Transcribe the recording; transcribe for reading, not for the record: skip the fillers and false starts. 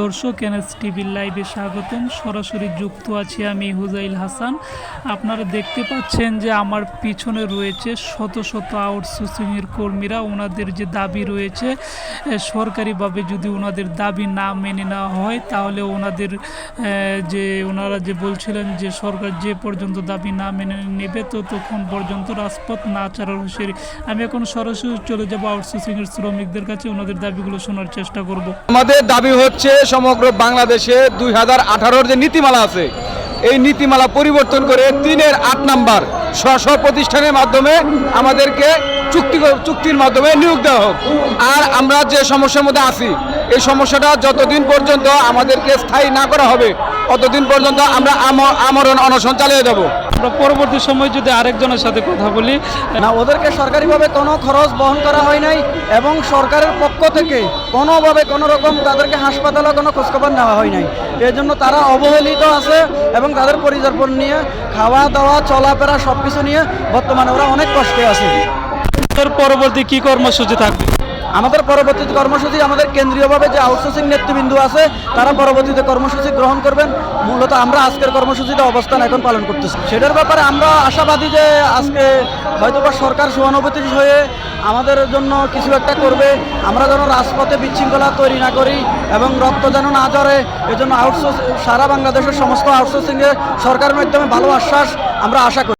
দর্শক এনএস টিভির লাইভে স্বাগতম। সরাসরি যুক্ত আছি আমি হুজাইল হাসান। আপনারা দেখতে পাচ্ছেন যে আমার পিছনে রয়েছে শত শত আউটসোর্সিংয়ের কর্মীরা। ওনাদের যে দাবি রয়েছে, সরকারিভাবে যদি ওনাদের দাবি না মেনে নেওয়া হয় তাহলে ওনাদের ওনারা যে বলছিলেন যে সরকার যে পর্যন্ত দাবি না মেনে নেবে ততক্ষণ পর্যন্ত রাজপথ না ছাড়ার হুঁশিয়ারি। আমি এখন সরাসরি চলে যাব আউটসোর্সিংয়ের শ্রমিকদের কাছে, ওনাদের দাবিগুলো শোনার চেষ্টা করব। আমাদের দাবি হচ্ছে সমগ্র বাংলাদেশে 2018 যে নীতিমালা আছে, এই নীতিমালা পরিবর্তন করে 3-8 নাম্বার স্ব প্রতিষ্ঠানের মাধ্যমে আমাদেরকে চুক্তির মাধ্যমে নিয়োগ দেওয়া হোক। আর আমরা যে সমস্যার মধ্যে আছি, এই সমস্যাটা যতদিন পর্যন্ত আমাদেরকে স্থায়ী না করা হবে ততদিন পর্যন্ত আমরা আমরণ অনশন চালিয়ে যাব। আমরা পরবর্তী সময় যদি আরেকজনের সাথে কথা বলি, না, ওদেরকে সরকারিভাবে কোনো খরচ বহন করা হয় নাই এবং সরকারের পক্ষ থেকে কোনোভাবে কোনো রকম তাদেরকে হাসপাতালে কোনো খোঁজখবর নেওয়া হয় নাই। এর জন্য তারা অবহেলিত আছে এবং তাদের পরিদর্শন নিয়ে খাওয়া দাওয়া চলাফেরা সব কিছু নিয়ে বর্তমানে ওরা অনেক কষ্টে আছে। পরবর্তী কি কর্মসূচি থাকবে? আমাদের পরবর্তী কর্মসূচি, আমাদের কেন্দ্রীয়ভাবে যে আউটসোর্সিং নেতৃবৃন্দ আছে তারা পরবর্তীতে কর্মসূচি গ্রহণ করবেন। মূলত আমরা আজকের কর্মসূচিতে অবস্থান এখন পালন করতেছি। সেটার ব্যাপারে আমরা আশাবাদী যে আজকে হয়তোবা সরকার সহানুভূতি হয়ে আমাদের জন্য কিছু একটা করবে। আমরা যেন রাজপথে বিশৃঙ্খলা তৈরি না করি এবং রক্ত যেন না ঝরে, এজন্য সারা বাংলাদেশের সমস্ত আউটসোর্সিংয়ে সরকারের মাধ্যমে ভালো আশ্বাস আমরা আশা করি।